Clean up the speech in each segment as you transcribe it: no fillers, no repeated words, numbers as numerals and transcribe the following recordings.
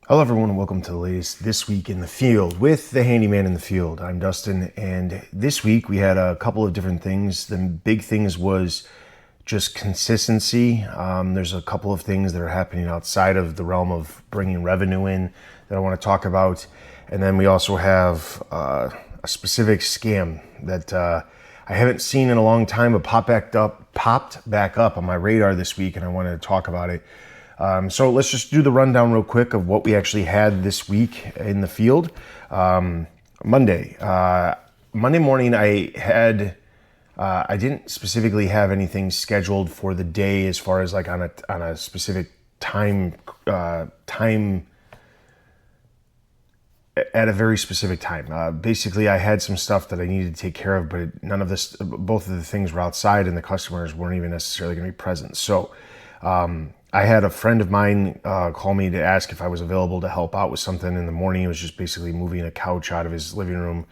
Hello everyone and welcome to the latest This Week in the Field with the Handyman in the Field. I'm Dustin, and this week we had a couple of different things. The big things was just consistency. There's a couple of things that are happening outside of the realm of bringing revenue in that I want to talk about. And then we also have a specific scam that I haven't seen in a long time, but popped back up on my radar this week, and I wanted to talk about it. So let's just do the rundown real quick of what we actually had this week in the field. Monday morning, I didn't specifically have anything scheduled for the day as far as like on a specific time at a very specific time. Basically, I had some stuff that I needed to take care of, but both of the things were outside, and the customers weren't even necessarily going to be present. So. I had a friend of mine call me to ask if I was available to help out with something in the morning. It was just basically moving a couch out of his living room,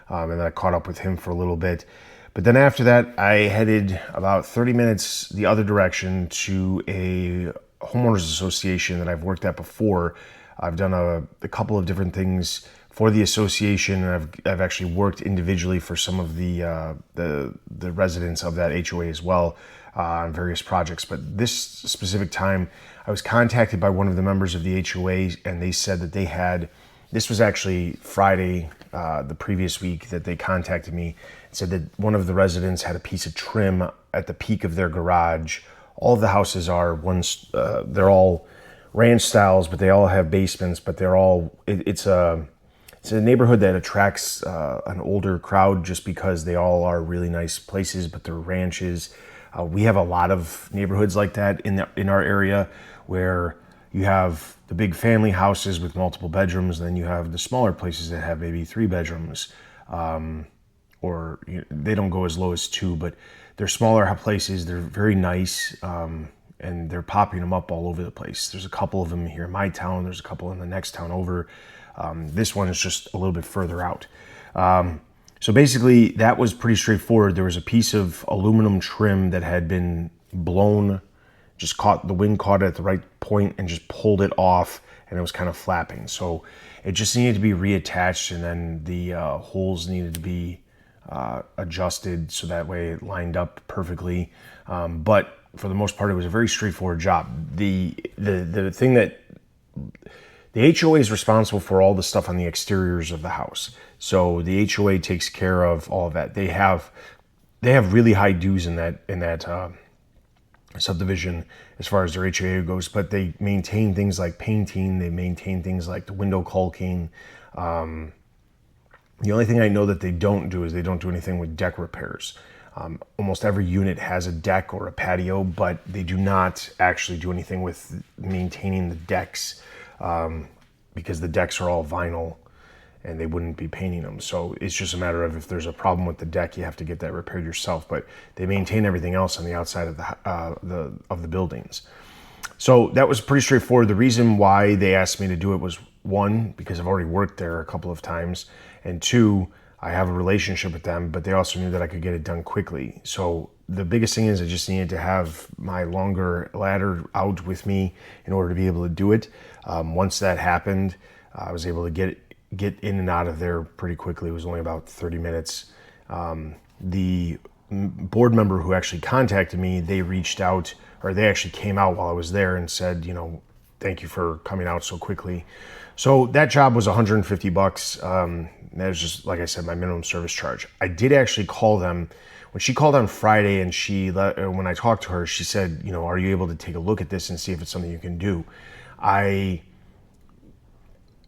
and then I caught up with him for a little bit. But then after that, I headed about 30 minutes the other direction to a homeowners association that I've worked at before. I've done a couple of different things for the association, and I've actually worked individually for some of the residents of that HOA as well. On various projects. But this specific time, I was contacted by one of the members of the HOA, and they said that this was actually Friday, the previous week, that they contacted me and said that one of the residents had a piece of trim at the peak of their garage. All of the houses they're all ranch styles, but they all have basements, but it's a neighborhood that attracts an older crowd just because they all are really nice places, but they're ranches. We have a lot of neighborhoods like that in our area, where you have the big family houses with multiple bedrooms, and then you have the smaller places that have maybe 3 bedrooms, or they don't go as low as 2, but they're smaller places. They're very nice, and they're popping them up all over the place. There's a couple of them here in my town. There's a couple in the next town over. This one is just a little bit further out. So basically, that was pretty straightforward. There was a piece of aluminum trim that had been blown, the wind caught it at the right point and just pulled it off, and it was kind of flapping. So it just needed to be reattached, and then the holes needed to be adjusted so that way it lined up perfectly. But for the most part, it was a very straightforward job. The thing that the HOA is responsible for all the stuff on the exteriors of the house. So the HOA takes care of all of that. They have really high dues in that subdivision as far as their HOA goes, but they maintain things like painting. They maintain things like the window caulking. The only thing I know that they don't do is they don't do anything with deck repairs. Almost every unit has a deck or a patio, but they do not actually do anything with maintaining the decks. Because the decks are all vinyl and they wouldn't be painting them. So it's just a matter of if there's a problem with the deck, you have to get that repaired yourself. But they maintain everything else on the outside of the buildings. So that was pretty straightforward. The reason why they asked me to do it was, 1, because I've already worked there a couple of times, and 2, I have a relationship with them, but they also knew that I could get it done quickly. So the biggest thing is I just needed to have my longer ladder out with me in order to be able to do it. Once that happened, I was able to get in and out of there pretty quickly. It was only about 30 minutes. The board member who actually contacted me, they reached out, or they actually came out while I was there and said, thank you for coming out so quickly. So that job was $150. That was just, like I said, my minimum service charge. I did actually call them. When she called on Friday, and when I talked to her, she said, are you able to take a look at this and see if it's something you can do?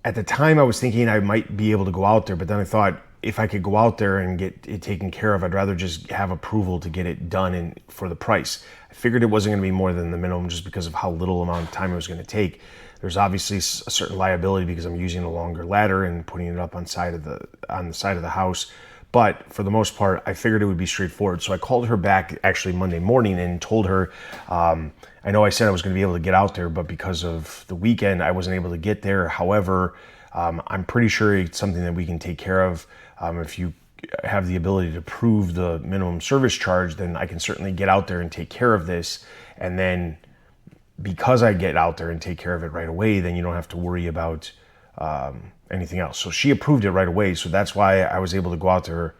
At the time, I was thinking I might be able to go out there, but then I thought, if I could go out there and get it taken care of, I'd rather just have approval to get it done and for the price. I figured it wasn't going to be more than the minimum just because of how little amount of time it was going to take. There's obviously a certain liability because I'm using a longer ladder and putting it up on the side of the house. But for the most part, I figured it would be straightforward. So I called her back actually Monday morning and told her, I know I said I was going to be able to get out there, but because of the weekend, I wasn't able to get there. However, I'm pretty sure it's something that we can take care of. If you have the ability to prove the minimum service charge, then I can certainly get out there and take care of this. And then because I get out there and take care of it right away, then you don't have to worry about anything else. So she approved it right away. So that's why I was able to go out there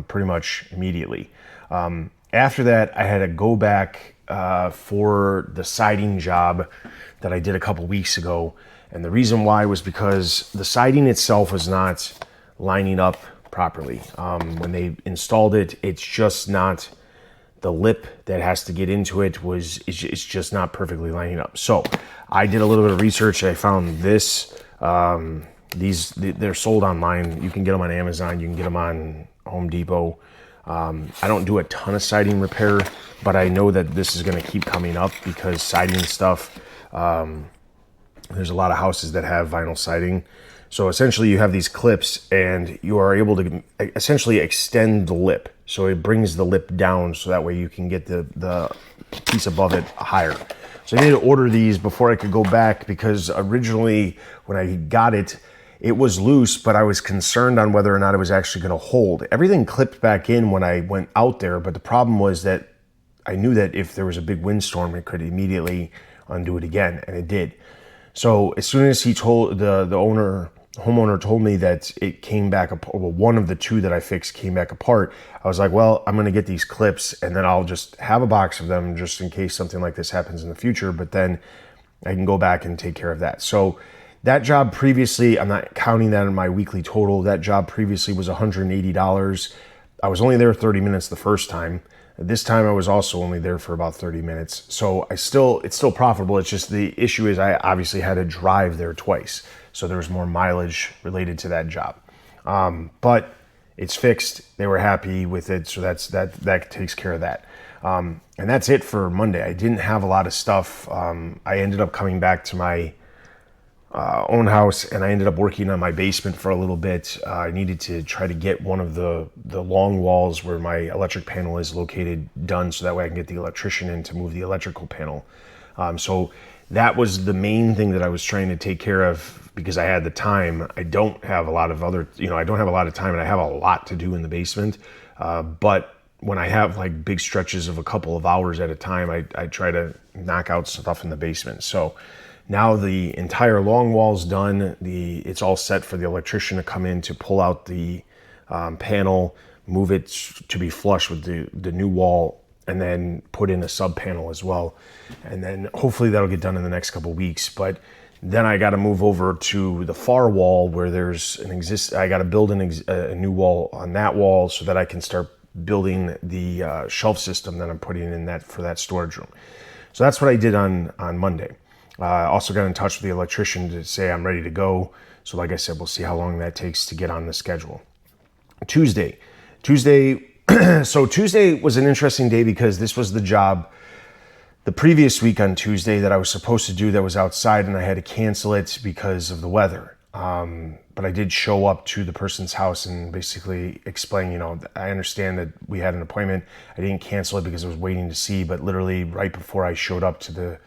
pretty much immediately. After that, I had to go back for the siding job that I did a couple weeks ago. And the reason why was because the siding itself was not lining up properly. When they installed it, it's just not, the lip that has to get into it it's just not perfectly lining up. So I did a little bit of research. I found this. They're sold online. You can get them on Amazon. You can get them on Home Depot. I don't do a ton of siding repair, but I know that this is going to keep coming up because siding stuff, there's a lot of houses that have vinyl siding. So essentially you have these clips and you are able to essentially extend the lip. So it brings the lip down so that way you can get the piece above it higher. So I needed to order these before I could go back because originally when I got it, it was loose, but I was concerned on whether or not it was actually going to hold. Everything clipped back in when I went out there, but the problem was that I knew that if there was a big windstorm, it could immediately undo it again, and it did. So as soon as he told the homeowner told me that it came back apart, well, one of the two that I fixed came back apart, I was like, well, I'm going to get these clips and then I'll just have a box of them just in case something like this happens in the future, but then I can go back and take care of that. So that job previously, I'm not counting that in my weekly total, that job previously was $180. I was only there 30 minutes the first time. This time I was also only there for about 30 minutes. So it's still profitable. It's just the issue is I obviously had to drive there twice. So there was more mileage related to that job. But it's fixed. They were happy with it. So that takes care of that. And that's it for Monday. I didn't have a lot of stuff. I ended up coming back to my own house and I ended up working on my basement for a little bit. I needed to try to get one of the long walls where my electric panel is located done so that way I can get the electrician in to move the electrical panel. So that was the main thing that I was trying to take care of because I had the time. I don't have a lot of time and I have a lot to do in the basement. But when I have like big stretches of a couple of hours at a time, I try to knock out stuff in the basement. So now the entire long wall's done. It's all set for the electrician to come in to pull out the panel, move it to be flush with the new wall, and then put in a sub panel as well. And then hopefully that'll get done in the next couple of weeks. But then I got to move over to the far wall where there's I got to build a new wall on that wall so that I can start building the shelf system that I'm putting in for that storage room. So that's what I did on Monday. I also got in touch with the electrician to say I'm ready to go. So like I said, we'll see how long that takes to get on the schedule. Tuesday. So Tuesday was an interesting day because this was the job the previous week on Tuesday that I was supposed to do that was outside and I had to cancel it because of the weather. But I did show up to the person's house and basically explain, I understand that we had an appointment. I didn't cancel it because I was waiting to see, but literally right before I showed up to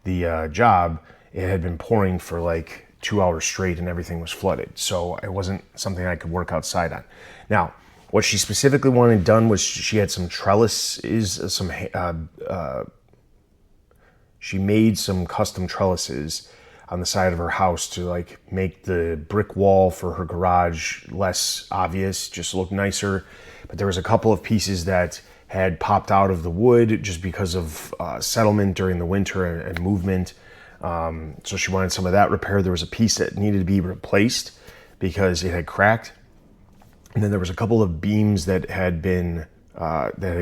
the job, it had been pouring for like 2 hours straight and everything was flooded. So it wasn't something I could work outside on. Now, what she specifically wanted done was she had some trellises, she made some custom trellises on the side of her house to like make the brick wall for her garage less obvious, just look nicer. But there was a couple of pieces that had popped out of the wood just because of settlement during the winter and movement. So she wanted some of that repaired. There was a piece that needed to be replaced because it had cracked. And then there was a couple of beams that had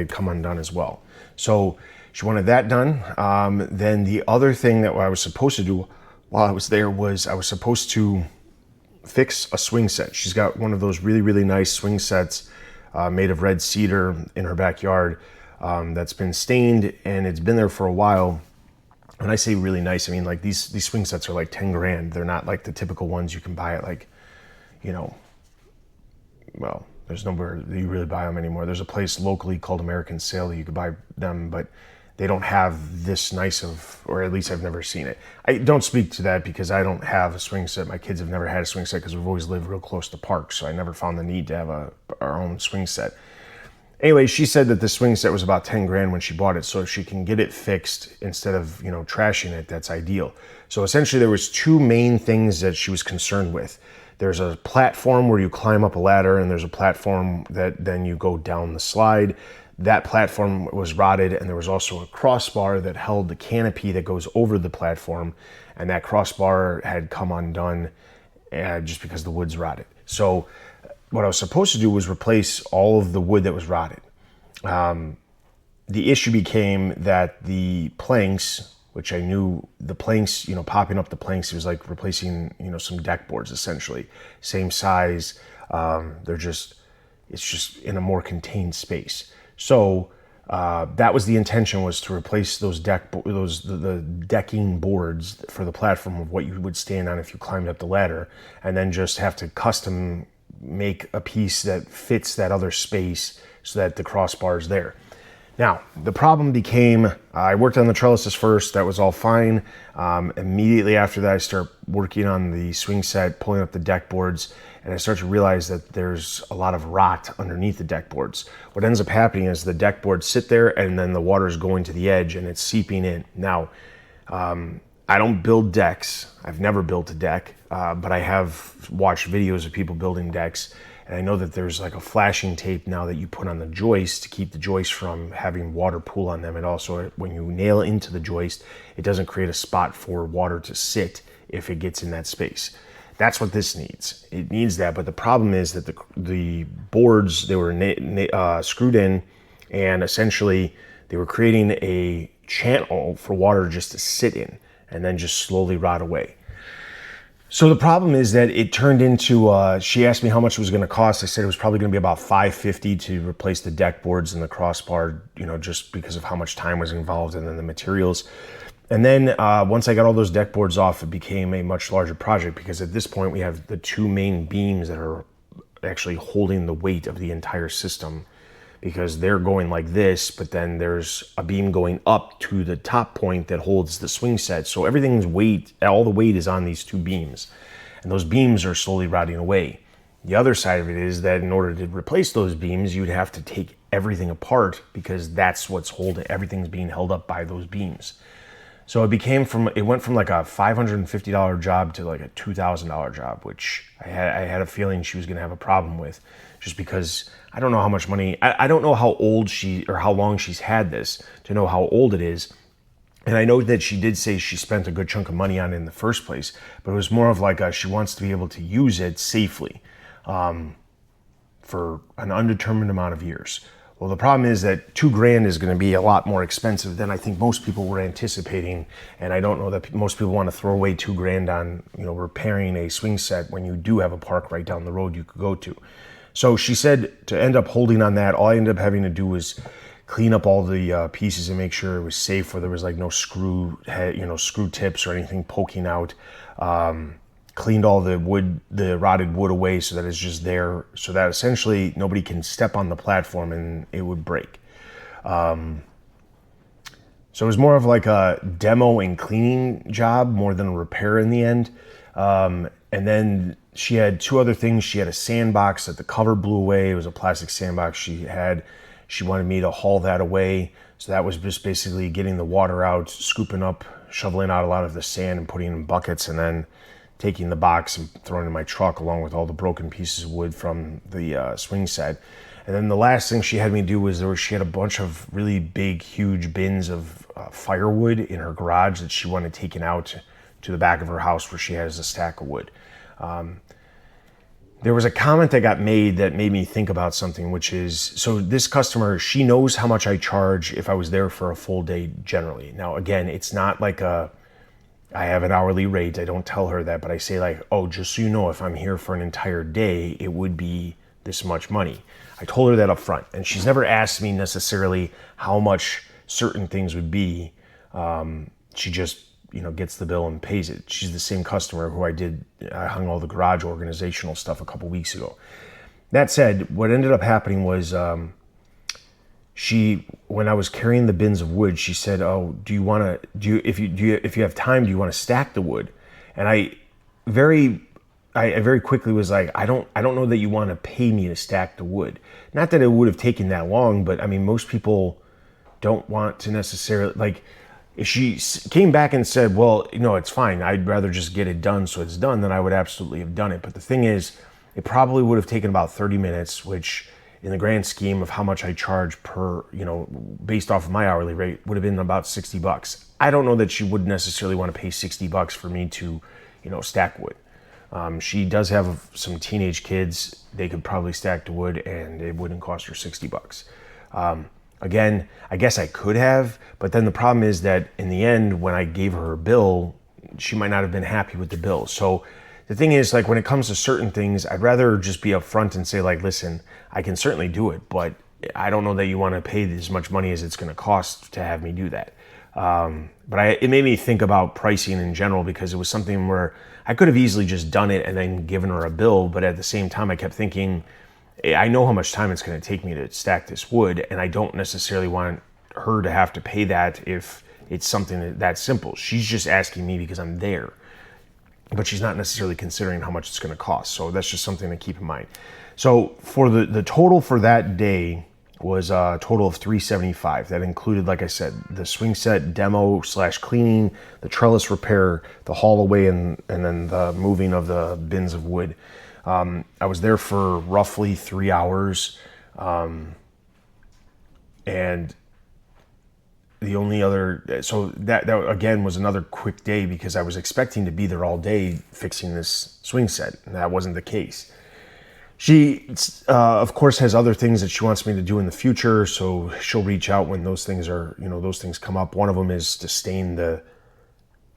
come undone as well. So she wanted that done. Then the other thing that I was supposed to do while I was there was I was supposed to fix a swing set. She's got one of those really, really nice swing sets made of red cedar in her backyard that's been stained and it's been there for a while. When I say really nice, I mean like these swing sets are like 10 grand. They're not like the typical ones you can buy at like, well, there's nowhere that you really buy them anymore. There's a place locally called American Sale that you could buy them, but they don't have this nice or at least I've never seen it. I don't speak to that because I don't have a swing set. My kids have never had a swing set because we've always lived real close to parks, so I never found the need to have our own swing set. Anyway, she said that the swing set was about 10 grand when she bought it. So if she can get it fixed instead of, trashing it, that's ideal. So essentially there was two main things that she was concerned with. There's a platform where you climb up a ladder, and there's a platform that then you go down the slide. That platform was rotted, and there was also a crossbar that held the canopy that goes over the platform, and that crossbar had come undone just because the wood's rotted. So what I was supposed to do was replace all of the wood that was rotted. The issue became that the planks, which I knew the planks, popping up the planks, it was like replacing, some deck boards essentially. Same size. It's just in a more contained space. So that was the intention, was to replace those the decking boards for the platform of what you would stand on if you climbed up the ladder, and then just have to custom make a piece that fits that other space so that the crossbar is there. Now, the problem became, I worked on the trellises first, that was all fine. Immediately after that, I start working on the swing set, pulling up the deck boards, and I start to realize that there's a lot of rot underneath the deck boards. What ends up happening is the deck boards sit there, and then the water is going to the edge and it's seeping in. Now, I don't build decks. I've never built a deck, but I have watched videos of people building decks. And I know that there's like a flashing tape now that you put on the joist to keep the joist from having water pool on them. And also when you nail into the joist, it doesn't create a spot for water to sit if it gets in that space. That's what this needs. It needs that. But the problem is that the boards, they were screwed in, and essentially they were creating a channel for water just to sit in and then just slowly rot away. So the problem is that it turned into, she asked me how much it was going to cost. I said it was probably going to be about $550 to replace the deck boards and the crossbar, just because of how much time was involved and then the materials. And then once I got all those deck boards off, it became a much larger project, because at this point we have the two main beams that are actually holding the weight of the entire system, because they're going like this, but then there's a beam going up to the top point that holds the swing set. So everything's weight, all the weight is on these two beams, and those beams are slowly rotting away. The other side of it is that in order to replace those beams, you'd have to take everything apart, because that's what's holding, everything's being held up by those beams. So it went from like a $550 job to like a $2,000 job, which I had a feeling she was going to have a problem with, just because I don't know how much money, I don't know how old or how long she's had this to know how old it is. And I know that she did say she spent a good chunk of money on it in the first place, but it was more of like she wants to be able to use it safely for an undetermined amount of years. Well, the problem is that $2,000 is going to be a lot more expensive than I think most people were anticipating. And I don't know that most people want to throw away $2,000 on, repairing a swing set when you do have a park right down the road you could go to. So she said to end up holding on that, all I ended up having to do was clean up all the pieces and make sure it was safe, where there was like no screw tips or anything poking out. Cleaned all the rotted wood away so that it's just there, so that essentially nobody can step on the platform and it would break. So it was more of like a demo and cleaning job more than a repair in the end. And then she had two other things. She had a sandbox that the cover blew away. It was a plastic sandbox she wanted me to haul that away. So that was just basically getting the water out, scooping up, shoveling out a lot of the sand and putting it in buckets, and then taking the box and throwing it in my truck along with all the broken pieces of wood from the swing set. And then the last thing she had me do was she had a bunch of really big, huge bins of firewood in her garage that she wanted taken out to the back of her house where she has a stack of wood. There was a comment that got made that made me think about something, which is, so this customer, she knows how much I charge if I was there for a full day generally. Now, again, it's not like I have an hourly rate. I don't tell her that, but I say like, oh, just so you know, if I'm here for an entire day, it would be this much money. I told her that up front, and she's never asked me necessarily how much certain things would be. She just, gets the bill and pays it. She's the same customer who I hung all the garage organizational stuff a couple weeks ago. That said, what ended up happening was, when I was carrying the bins of wood, she said, "Oh, if you have time, do you want to stack the wood?" And I very I very quickly was like, I don't know that you want to pay me to stack the wood. Not that it would have taken that long, but I mean, most people don't want to necessarily, like, if she came back and said, well, it's fine, I'd rather just get it done so it's done, then I would absolutely have done it. But the thing is, it probably would have taken about 30 minutes, which in the grand scheme of how much I charge per, based off of my hourly rate, would have been about $60. I don't know that she would necessarily want to pay $60 for me to, stack wood. She does have some teenage kids. They could probably stack the wood and it wouldn't cost her $60. Again, I guess I could have, but then the problem is that in the end, when I gave her a bill, she might not have been happy with the bill. So the thing is, like, when it comes to certain things, I'd rather just be upfront and say, like, listen, I can certainly do it, but I don't know that you want to pay as much money as it's going to cost to have me do that. But it made me think about pricing in general, because it was something where I could have easily just done it and then given her a bill. But at the same time, I kept thinking, I know how much time it's going to take me to stack this wood, and I don't necessarily want her to have to pay that if it's something that's simple. She's just asking me because I'm there, but she's not necessarily considering how much it's going to cost. So that's just something to keep in mind. So for the total for that day was a total of $375. That included, like I said, the swing set demo / cleaning, the trellis repair, the haul away, and then the moving of the bins of wood. I was there for roughly 3 hours. And the only other, so that again was another quick day, because I was expecting to be there all day fixing this swing set, and that wasn't the case. She, of course, has other things that she wants me to do in the future, so she'll reach out when those things are, those things come up. One of them is to stain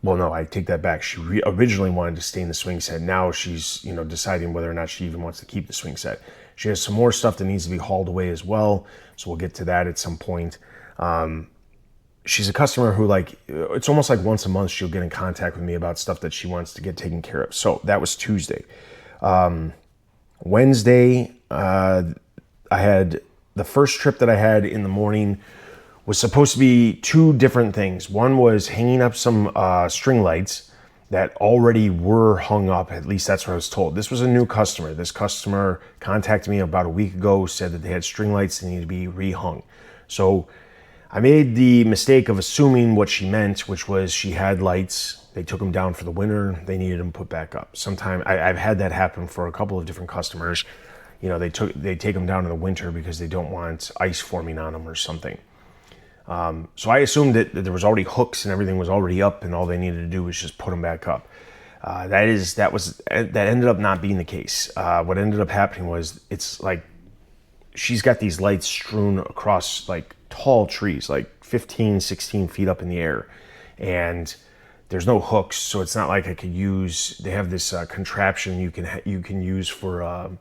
well, no, I take that back. She originally wanted to stain the swing set. Now she's, deciding whether or not she even wants to keep the swing set. She has some more stuff that needs to be hauled away as well, so we'll get to that at some point. She's a customer who, like, it's almost like once a month she'll get in contact with me about stuff that she wants to get taken care of. So that was Tuesday. Wednesday, I had the first trip that I had in the morning was supposed to be two different things. One was hanging up some string lights that already were hung up. At least that's what I was told. This was a new customer. This customer contacted me about a week ago, said that they had string lights that needed to be rehung. So I made the mistake of assuming what she meant, which was she had lights. They took them down for the winter. They needed them put back up. I've had that happen for a couple of different customers. They take them down in the winter because they don't want ice forming on them or something. So I assumed that there was already hooks and everything was already up, and all they needed to do was just put them back up. That ended up not being the case. What ended up happening was, it's like she's got these lights strewn across like tall trees, like 15, 16 feet up in the air, and there's no hooks, so it's not like I could use. They have this contraption you can use for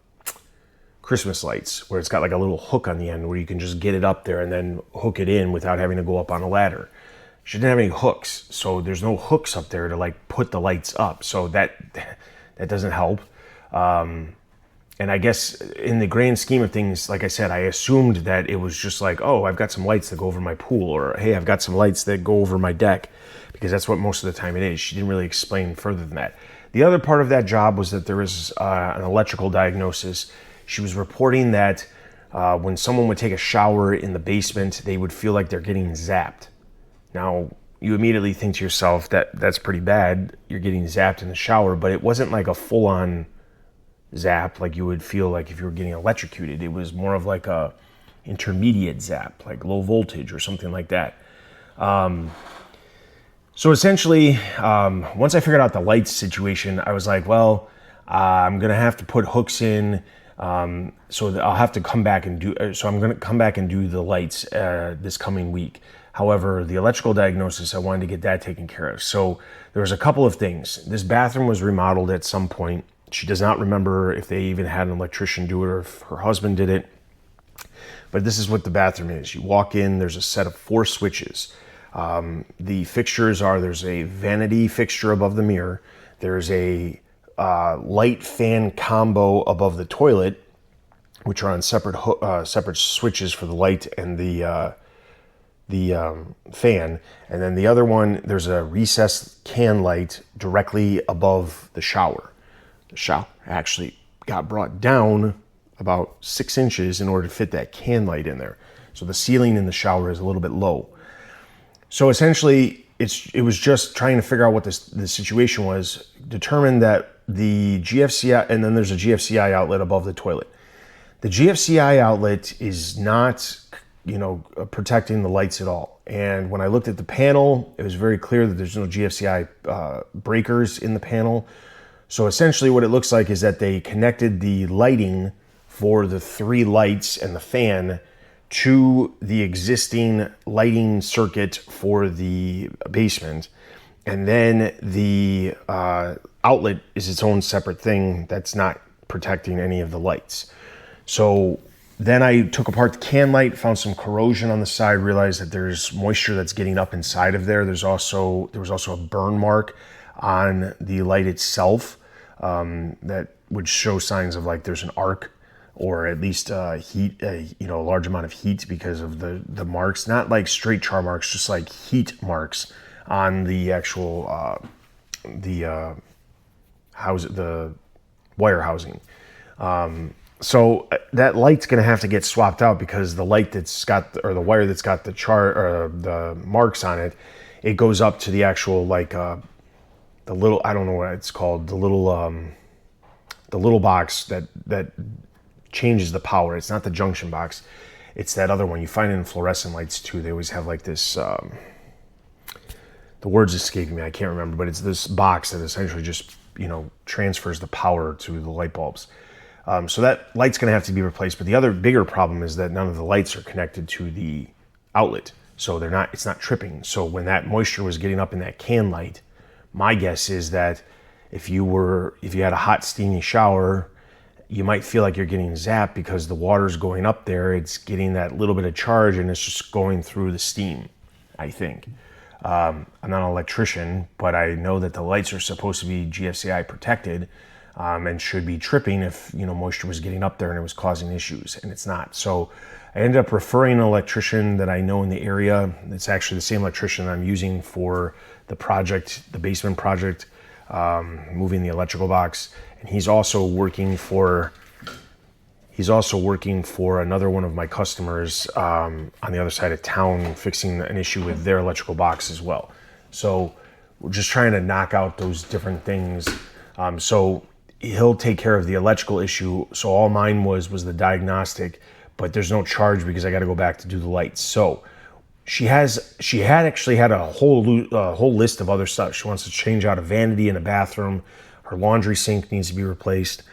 Christmas lights, where it's got like a little hook on the end where you can just get it up there and then hook it in without having to go up on a ladder. She didn't have any hooks, so there's no hooks up there to like put the lights up, so that doesn't help. And I guess in the grand scheme of things, like I said, I assumed that it was just like, oh, I've got some lights that go over my pool, or hey, I've got some lights that go over my deck, because that's what most of the time it is. She didn't really explain further than that. The other part of that job was that there was an electrical diagnosis. She was reporting that when someone would take a shower in the basement, they would feel like they're getting zapped. Now, you immediately think to yourself that's pretty bad. You're getting zapped in the shower, but it wasn't like a full-on zap like you would feel like if you were getting electrocuted. It was more of like a intermediate zap, like low voltage or something like that. So essentially, once I figured out the lights situation, I was like, well, I'm gonna have to put hooks in, so that I'll have to come back and do. So I'm gonna come back and do the lights this coming week. However, the electrical diagnosis, I wanted to get that taken care of. So there was a couple of things. This bathroom was remodeled at some point. She does not remember if they even had an electrician do it or if her husband did it. But this is what the bathroom is. You walk in, there's a set of 4 switches. The fixtures are, there's a vanity fixture above the mirror. There's a light fan combo above the toilet, which are on separate switches for the light and the fan. And then the other one, there's a recessed can light directly above the shower. The shower actually got brought down about 6 inches in order to fit that can light in there. So the ceiling in the shower is a little bit low. So essentially, it was just trying to figure out what the situation was, determined that the GFCI, and then there's a GFCI outlet above the toilet. The GFCI outlet is not, protecting the lights at all. And when I looked at the panel, it was very clear that there's no GFCI breakers in the panel. So essentially what it looks like is that they connected the lighting for the 3 lights and the fan to the existing lighting circuit for the basement. And then the outlet is its own separate thing that's not protecting any of the lights. So then I took apart the can light, found some corrosion on the side, realized that there's moisture that's getting up inside of there. There was also a burn mark on the light itself that would show signs of like there's an arc, or at least heat, a large amount of heat because of the marks. Not like straight char marks, just like heat marks on the actual the wire housing. So that light's going to have to get swapped out because the light that's got, or the wire that's got the marks on it, it goes up to the actual the little, I don't know what it's called, the little box that changes the power. It's not the junction box. It's that other one. You find it in fluorescent lights too. They always have like this, the word's escaping me. I can't remember, but it's this box that essentially just, transfers the power to the light bulbs. So that light's going to have to be replaced. But the other bigger problem is that none of the lights are connected to the outlet. So it's not tripping. So when that moisture was getting up in that can light, my guess is that if you had a hot, steamy shower, you might feel like you're getting zapped because the water's going up there. It's getting that little bit of charge and it's just going through the steam, I think. I'm not an electrician, but I know that the lights are supposed to be GFCI protected. And should be tripping if moisture was getting up there and it was causing issues, and it's not. So I ended up referring an electrician that I know in the area. It's actually the same electrician I'm using for the basement project, moving the electrical box, and he's also working for another one of my customers on the other side of town, fixing an issue with their electrical box as well. So we're just trying to knock out those different things. So he'll take care of the electrical issue. So all mine was the diagnostic, but there's no charge because I got to go back to do the lights. So she had actually had a whole list of other stuff. She wants to change out a vanity in a bathroom. Her laundry sink needs to be replaced.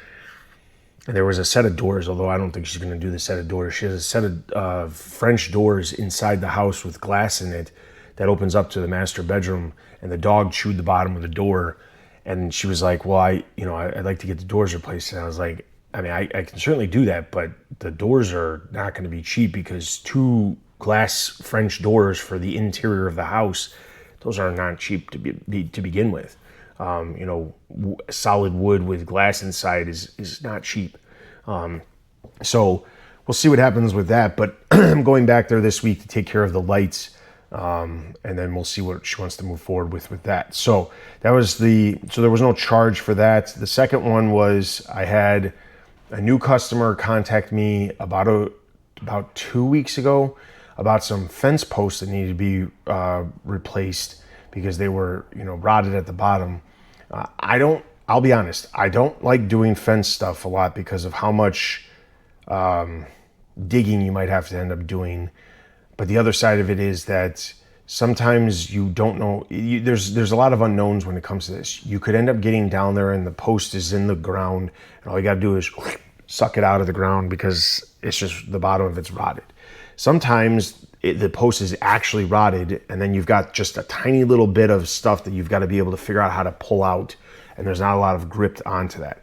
And there was a set of doors, although I don't think she's going to do the set of doors. She has a set of French doors inside the house with glass in it that opens up to the master bedroom, and the dog chewed the bottom of the door. And she was like, well, I'd like to get the doors replaced. And I was like, I can certainly do that, but the doors are not going to be cheap because 2 glass French doors for the interior of the house, those are not cheap to begin with. Solid wood with glass inside is not cheap. So we'll see what happens with that. But I'm going back there this week to take care of the lights. And then we'll see what she wants to move forward with that. So there was no charge for that. The second one was I had a new customer contact me about 2 weeks ago about some fence posts that needed to be replaced because they were rotted at the bottom. I'll be honest, I don't like doing fence stuff a lot because of how much digging you might have to end up doing. But the other side of it is that sometimes you don't know. There's a lot of unknowns when it comes to this. You could end up getting down there and the post is in the ground, and all you got to do is suck it out of the ground because it's just the bottom of it's rotted. Sometimes the post is actually rotted, and then you've got just a tiny little bit of stuff that you've got to be able to figure out how to pull out, and there's not a lot of grip onto that.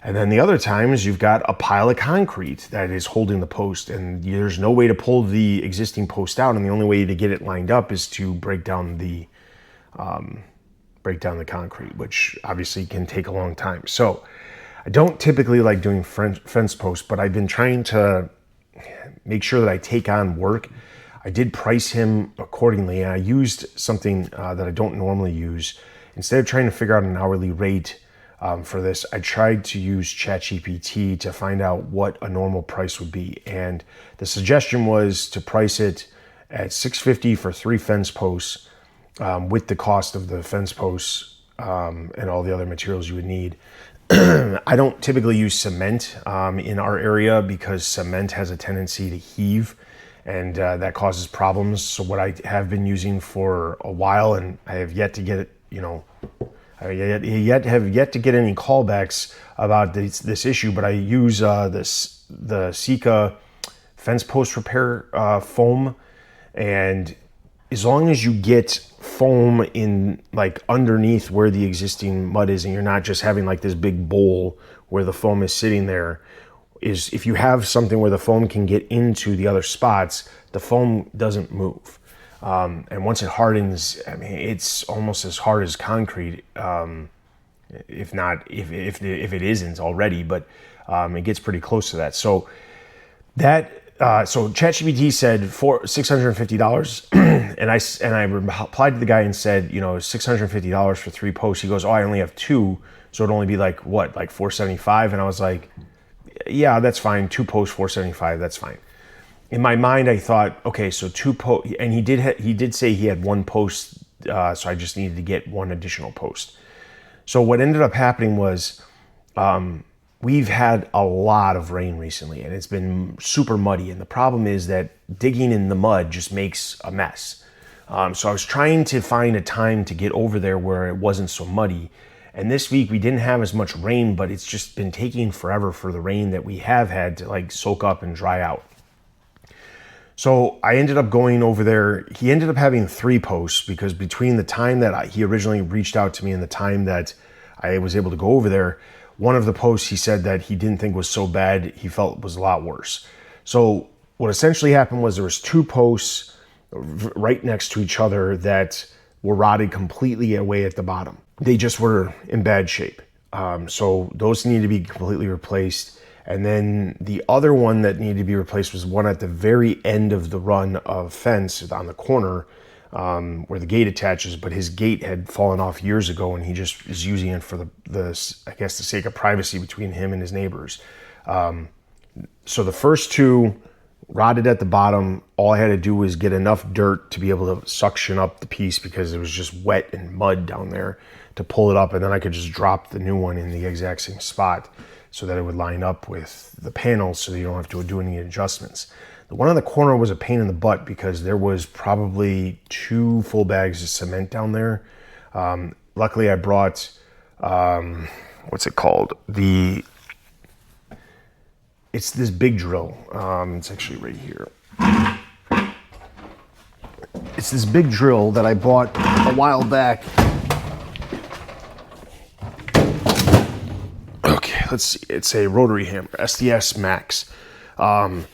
And then the other times you've got a pile of concrete that is holding the post, and there's no way to pull the existing post out, and the only way to get it lined up is to break down the concrete, which obviously can take a long time. So I don't typically like doing fence posts, but I've been trying to make sure that I take on work. I did price him accordingly, and I used something that I don't normally use. Instead of trying to figure out an hourly rate, for this. I tried to use ChatGPT to find out what a normal price would be, and the suggestion was to price it at $650 for 3 fence posts, with the cost of the fence posts and all the other materials you would need. I don't typically use cement in our area because cement has a tendency to heave, and that causes problems. So what I have been using for a while, and I have yet to get it, I have yet to get any callbacks about this issue, but I use the Sika fence post repair foam, and as long as you get foam in like underneath where the existing mud is, and you're not just having like this big bowl where the foam is sitting there, is if you have something where the foam can get into the other spots, the foam doesn't move. And once it hardens, I mean, it's almost as hard as concrete, if it isn't already, but it gets pretty close to that. So ChatGPT said for $650, and I replied to the guy and said, $650 for 3 posts. He goes, oh, I only have 2, so it'd only be like $475. And I was like, yeah, that's fine. 2 posts, $475. That's fine. In my mind, I thought, okay, so 2 posts, and he did say he had 1 post, so I just needed to get 1 additional post. So what ended up happening was, we've had a lot of rain recently, and it's been super muddy. And the problem is that digging in the mud just makes a mess. So I was trying to find a time to get over there where it wasn't so muddy. And this week we didn't have as much rain, but it's just been taking forever for the rain that we have had to like soak up and dry out. So I ended up going over there. He ended up having 3 posts because between the time that he originally reached out to me and the time that I was able to go over there, one of the posts he said that he didn't think was so bad, he felt was a lot worse. So what essentially happened was there was 2 posts right next to each other that were rotted completely away at the bottom. They just were in bad shape. So those needed to be completely replaced. And then the other one that needed to be replaced was one at the very end of the run of fence on the corner, where the gate attaches, but his gate had fallen off years ago, and he just is using it for the sake of privacy between him and his neighbors. So the first 2 rotted at the bottom. All I had to do was get enough dirt to be able to suction up the piece because it was just wet and mud down there to pull it up, and then I could just drop the new one in the exact same spot so that it would line up with the panels so that you don't have to do any adjustments. The one on the corner was a pain in the butt because there was probably 2 full bags of cement down there. Luckily I brought, what's it called? It's this big drill. It's actually right here. It's this big drill that I bought a while back. Okay, let's see. It's a rotary hammer, SDS Max. And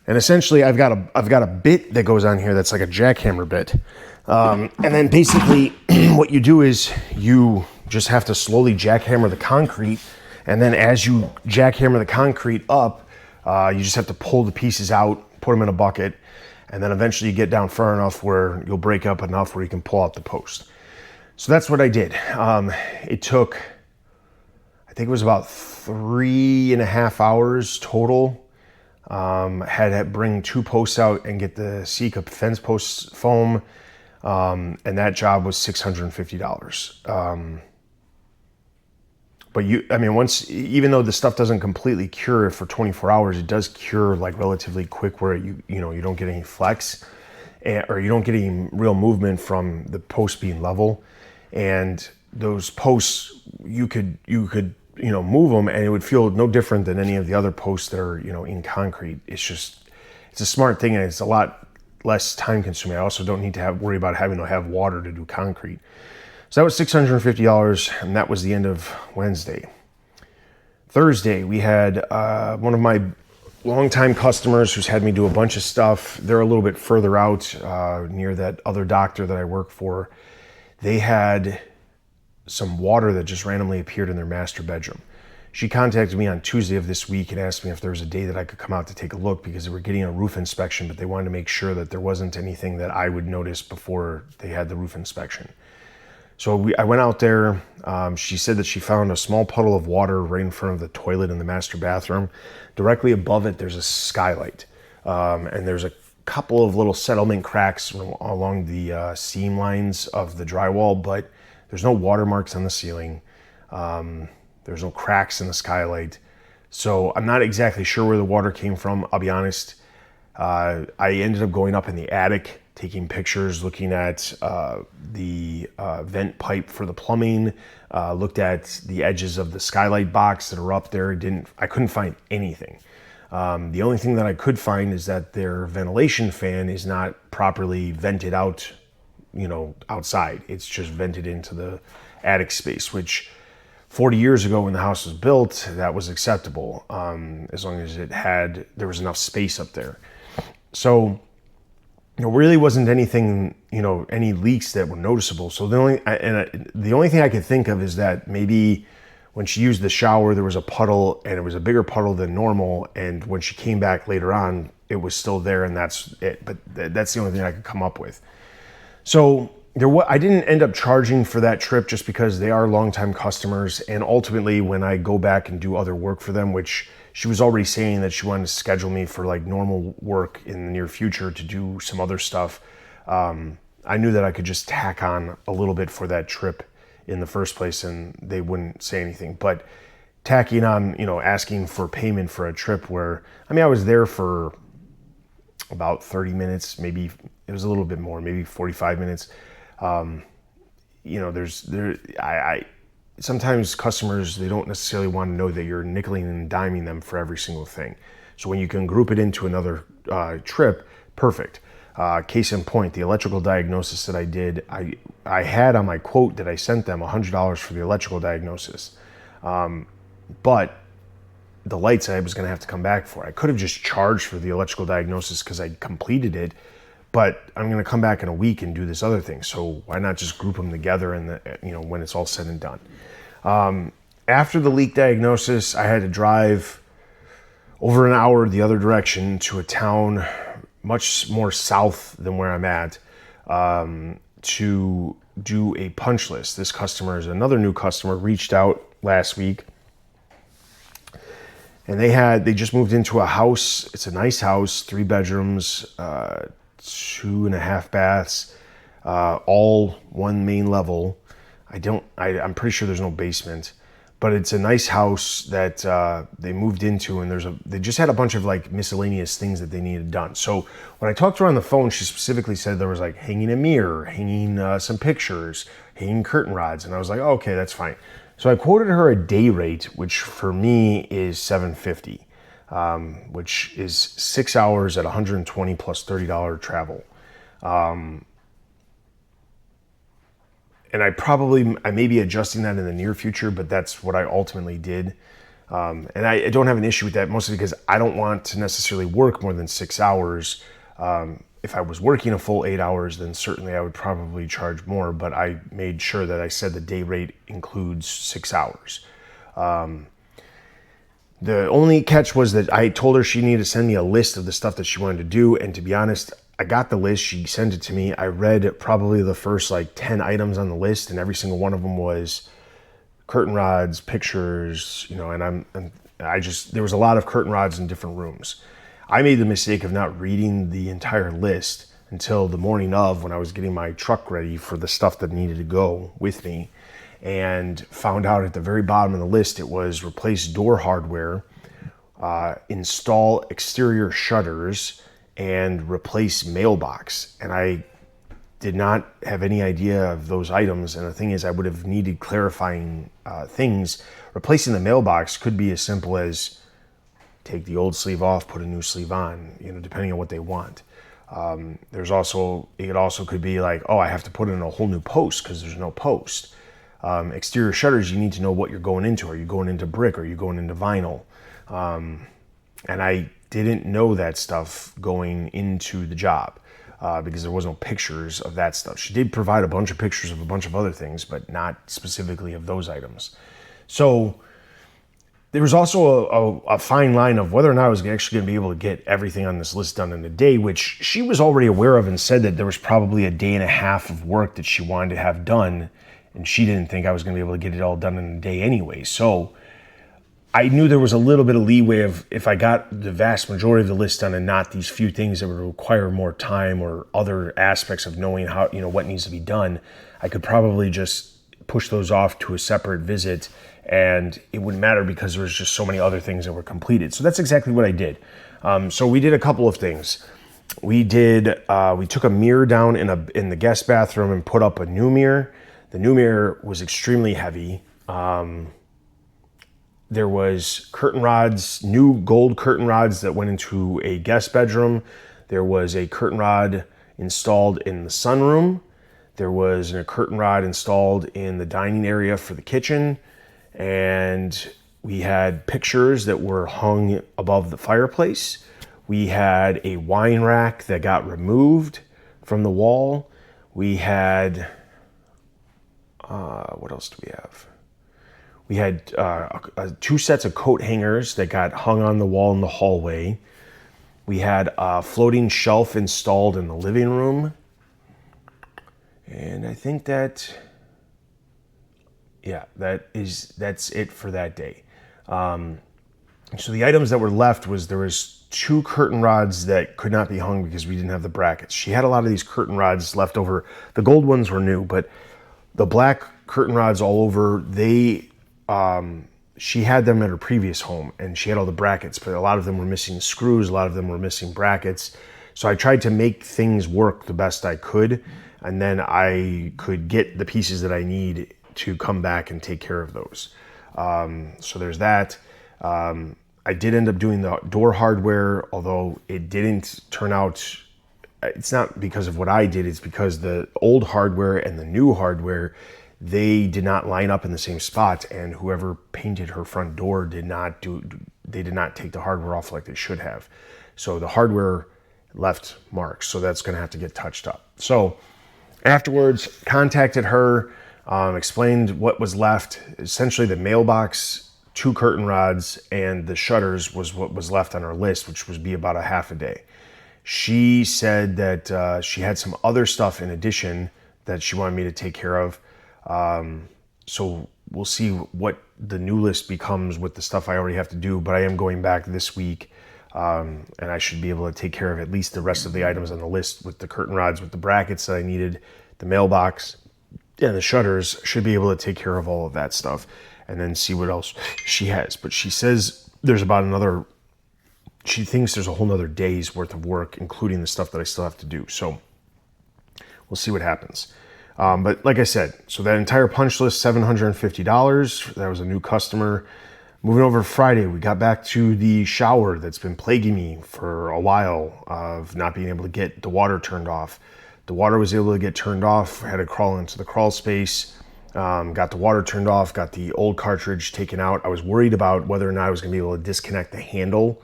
essentially I've got a bit that goes on here that's like a jackhammer bit. And then basically what you do is you just have to slowly jackhammer the concrete. And then as you jackhammer the concrete up, you just have to pull the pieces out, put them in a bucket, and then eventually you get down far enough where you'll break up enough where you can pull out the post. So that's what I did. It took, I think it was about 3.5 hours total. Had to bring 2 posts out and get the Sika fence post foam, and that job was $650. But even though the stuff doesn't completely cure for 24 hours, it does cure like relatively quick where you don't get any flex, or you don't get any real movement from the post being level. And those posts, you could move them and it would feel no different than any of the other posts that are, in concrete. It's a smart thing, and it's a lot less time consuming. I also don't need to worry about having to have water to do concrete. So that was $650, and that was the end of Wednesday. Thursday, we had one of my longtime customers who's had me do a bunch of stuff. They're a little bit further out near that other doctor that I work for. They had some water that just randomly appeared in their master bedroom. She contacted me on Tuesday of this week and asked me if there was a day that I could come out to take a look because they were getting a roof inspection, but they wanted to make sure that there wasn't anything that I would notice before they had the roof inspection. So I went out there. She said that she found a small puddle of water right in front of the toilet in the master bathroom. Directly above it, there's a skylight. And there's a couple of little settlement cracks along the seam lines of the drywall, but there's no watermarks on the ceiling. There's no cracks in the skylight. So I'm not exactly sure where the water came from, I'll be honest. I ended up going up in the attic, taking pictures, looking at the vent pipe for the plumbing, looked at the edges of the skylight box that are up there. I couldn't find anything. The only thing that I could find is that their ventilation fan is not properly vented out, outside. It's just vented into the attic space, which 40 years ago when the house was built, that was acceptable, as long as there was enough space up there. So there really wasn't anything, any leaks that were noticeable. So the only thing I could think of is that maybe when she used the shower, there was a puddle, and it was a bigger puddle than normal. And when she came back later on, it was still there, and that's it. But that's the only thing I could come up with. So I didn't end up charging for that trip just because they are longtime customers. And ultimately, when I go back and do other work for them, which she was already saying that she wanted to schedule me for like normal work in the near future to do some other stuff, I knew that I could just tack on a little bit for that trip in the first place and they wouldn't say anything. But tacking on, asking for payment for a trip where, I was there for about 30 minutes, maybe it was a little bit more, maybe 45 minutes. Sometimes customers, they don't necessarily want to know that you're nickeling and diming them for every single thing. So when you can group it into another trip, perfect. Case in point, the electrical diagnosis that I did, I had on my quote that I sent them $100 for the electrical diagnosis. But the lights I was going to have to come back for. I could have just charged for the electrical diagnosis because I completed it, but I'm going to come back in a week and do this other thing. So why not just group them together and when it's all said and done. After the leak diagnosis, I had to drive over an hour the other direction to a town much more south than where I'm at, to do a punch list. This customer is another new customer, reached out last week, and they just moved into a house. It's a nice house, 3 bedrooms, 2.5 baths, all one main level. I'm pretty sure there's no basement, but it's a nice house that they moved into, and they just had a bunch of like miscellaneous things that they needed done. So when I talked to her on the phone, she specifically said there was like hanging a mirror, hanging some pictures, hanging curtain rods, and I was like, oh, okay, that's fine. So I quoted her a day rate, which for me is $750, which is 6 hours at $120 plus $30 travel. And I may be adjusting that in the near future, but that's what I ultimately did. And I don't have an issue with that, mostly because I don't want to necessarily work more than 6 hours. If I was working a full 8 hours, then certainly I would probably charge more, but I made sure that I said the day rate includes 6 hours. The only catch was that I told her she needed to send me a list of the stuff that she wanted to do, and to be honest, I got the list, she sent it to me. I read probably the first 10 items on the list, and every single one of them was curtain rods, pictures, and there was a lot of curtain rods in different rooms. I made the mistake of not reading the entire list until the morning of, when I was getting my truck ready for the stuff that needed to go with me, and found out at the very bottom of the list it was replace door hardware, install exterior shutters, and replace mailbox. And I did not have any idea of those items. And the thing is, I would have needed clarifying things. Replacing the mailbox could be as simple as take the old sleeve off, put a new sleeve on, depending on what they want. It also could be like, oh, I have to put in a whole new post because there's no post. Exterior shutters, you need to know what you're going into. Are you going into brick? Are you going into vinyl? And I didn't know that stuff going into the job because there was no pictures of that stuff. She did provide a bunch of pictures of a bunch of other things, but not specifically of those items. So there was also a fine line of whether or not I was actually going to be able to get everything on this list done in a day, which she was already aware of and said that there was probably a day and a half of work that she wanted to have done and she didn't think I was going to be able to get it all done in a day anyway. So I knew there was a little bit of leeway of if I got the vast majority of the list done and not these few things that would require more time or other aspects of knowing how, what needs to be done, I could probably just push those off to a separate visit and it wouldn't matter because there was just so many other things that were completed. So that's exactly what I did. So we did a couple of things. We took a mirror down in the guest bathroom and put up a new mirror. The new mirror was extremely heavy. There was curtain rods, new gold curtain rods that went into a guest bedroom. There was a curtain rod installed in the sunroom. There was a curtain rod installed in the dining area for the kitchen. And we had pictures that were hung above the fireplace. We had a wine rack that got removed from the wall. We had, what else do we have? We had 2 sets of coat hangers that got hung on the wall in the hallway. We had a floating shelf installed in the living room. And I think that's it for that day. So the items that were left there was 2 curtain rods that could not be hung because we didn't have the brackets. She had a lot of these curtain rods left over. The gold ones were new, but the black curtain rods all over, she had them at her previous home and she had all the brackets, but a lot of them were missing screws, a lot of them were missing brackets. So I tried to make things work the best I could, and then I could get the pieces that I need to come back and take care of those. So there's that. I did end up doing the door hardware, although it didn't turn out, it's not because of what I did, it's because the old hardware and the new hardware, they did not line up in the same spot, and whoever painted her front door did not take the hardware off like they should have. So the hardware left marks, so that's gonna have to get touched up. So afterwards, contacted her, explained what was left. Essentially the mailbox, 2 curtain rods, and the shutters was what was left on her list, which would be about a half a day. She said that she had some other stuff in addition that she wanted me to take care of. So we'll see what the new list becomes with the stuff I already have to do, but I am going back this week, and I should be able to take care of at least the rest of the items on the list with the curtain rods, with the brackets that I needed, the mailbox, and the shutters. Should be able to take care of all of that stuff and then see what else she has. But she says she thinks there's a whole nother day's worth of work, including the stuff that I still have to do. So we'll see what happens. But like I said, so that entire punch list, $750. That was a new customer. Moving over to Friday, we got back to the shower that's been plaguing me for a while of not being able to get the water turned off. The water was able to get turned off. I had to crawl into the crawl space, got the water turned off, got the old cartridge taken out. I was worried about whether or not I was going to be able to disconnect the handle.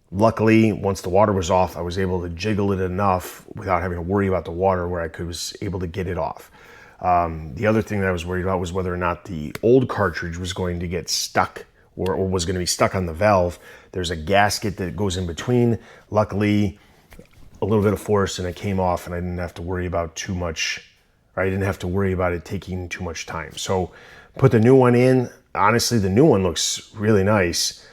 Luckily, once the water was off, I was able to jiggle it enough without having to worry about the water where I was able to get it off. The other thing that I was worried about was whether or not the old cartridge was going to get stuck or was going to be stuck on the valve. There's a gasket that goes in between. Luckily, a little bit of force and it came off and I didn't have to worry about too much, or I didn't have to worry about it taking too much time. So put the new one in. Honestly, the new one looks really nice.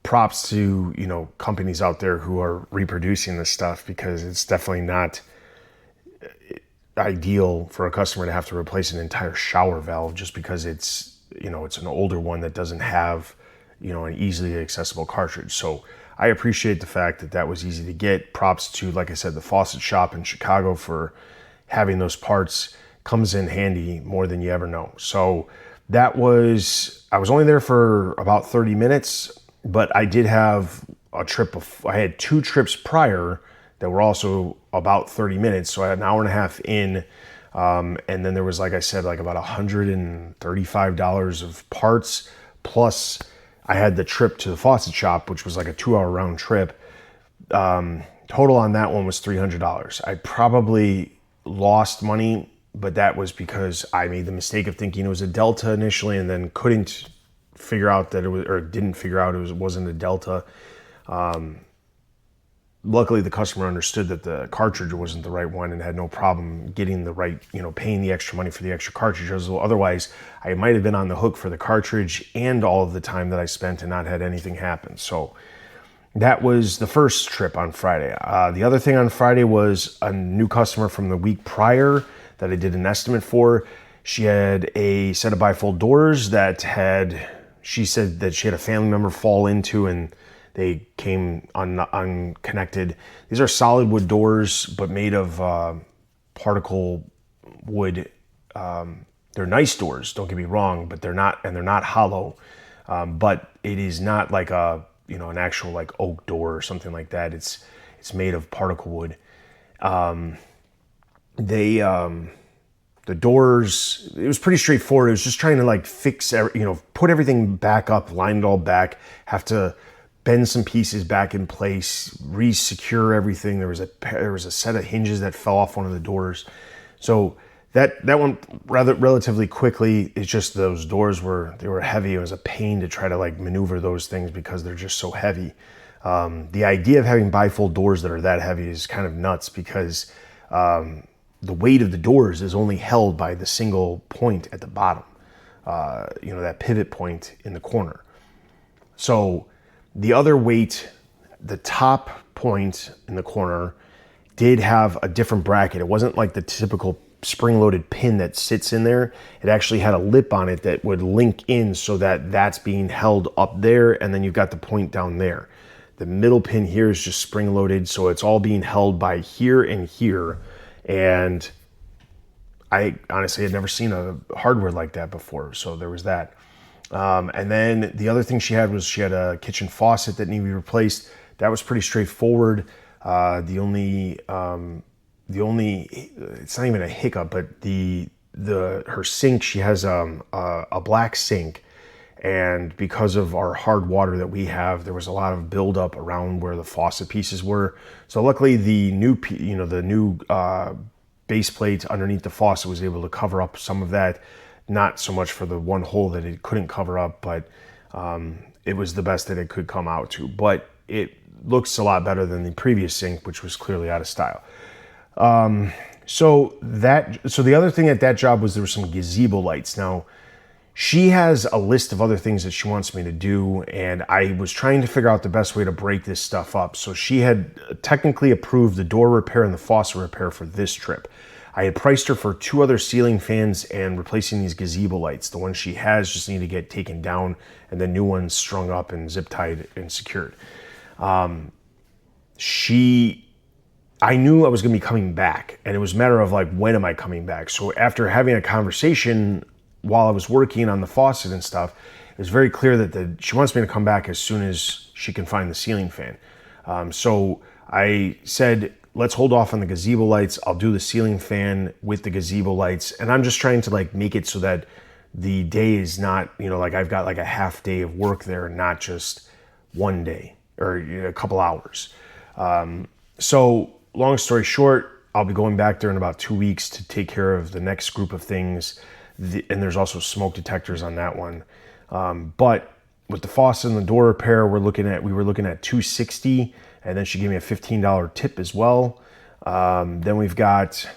Props to, companies out there who are reproducing this stuff, because it's definitely not ideal for a customer to have to replace an entire shower valve just because it's an older one that doesn't have, an easily accessible cartridge. So I appreciate the fact that that was easy to get. Props to, like I said, the faucet shop in Chicago for having those parts. Comes in handy more than you ever know. So I was only there for about 30 minutes, but I did have I had 2 trips prior that were also about 30 minutes. So I had an hour and a half in. And then there was, like I said, like about $135 of parts. Plus I had the trip to the faucet shop, which was like a 2-hour round trip. Total on that one was $300. I probably lost money, but that was because I made the mistake of thinking it was a Delta initially and then couldn't figure out that it was, or didn't figure out it wasn't a Delta. luckily the customer understood that the cartridge wasn't the right one and had no problem getting the right, paying the extra money for the extra cartridge. Otherwise, I might have been on the hook for the cartridge and all of the time that I spent and not had anything happen. So that was the first trip on Friday. The other thing on Friday was a new customer from the week prior that I did an estimate for. She had a set of bifold doors that she said that she had a family member fall into and they came unconnected. These are solid wood doors, but made of particle wood. They're nice doors, don't get me wrong, but they're not hollow. But it is not like an actual like oak door or something like that. It's made of particle wood. The doors, it was pretty straightforward. It was just trying to like fix, put everything back up, line it all back, have to bend some pieces back in place, re-secure everything. There was a set of hinges that fell off one of the doors. So that went relatively quickly. It's just those doors were heavy. It was a pain to try to like maneuver those things because they're just so heavy. The idea of having bifold doors that are that heavy is kind of nuts because the weight of the doors is only held by the single point at the bottom, that pivot point in the corner. So the other weight, the top point in the corner, did have a different bracket. It wasn't like the typical spring-loaded pin that sits in there. It actually had a lip on it that would link in so that that's being held up there, and then you've got the point down there. The middle pin here is just spring-loaded, so it's all being held by here and here. And I honestly had never seen a hardware like that before, so there was that. And then the other thing she had a kitchen faucet that needed to be replaced. That was pretty straightforward. The only it's not even a hiccup, but her sink, she has a black sink, and because of our hard water that we have, there was a lot of buildup around where the faucet pieces were. So luckily the new base plate underneath the faucet was able to cover up some of that. Not so much for the one hole that it couldn't cover up, but it was the best that it could come out to. But it looks a lot better than the previous sink, which was clearly out of style. So the other thing at that job was there were some gazebo lights. Now, she has a list of other things that she wants me to do, and I was trying to figure out the best way to break this stuff up. So she had technically approved the door repair and the faucet repair for this trip. I had priced her for 2 other ceiling fans and replacing these gazebo lights. The ones she has just need to get taken down, and the new ones strung up and zip tied and secured. I knew I was going to be coming back, and it was a matter of like, when am I coming back? So after having a conversation while I was working on the faucet and stuff, it was very clear that she wants me to come back as soon as she can find the ceiling fan. So I said, let's hold off on the gazebo lights. I'll do the ceiling fan with the gazebo lights. And I'm just trying to like make it so that the day is not, like I've got like a half day of work there, not just one day or a couple hours. So long story short, I'll be going back there in about 2 weeks to take care of the next group of things. And there's also smoke detectors on that one. But with the faucet and the door repair, we were looking at $260, and then she gave me a $15 tip as well. Then we've got,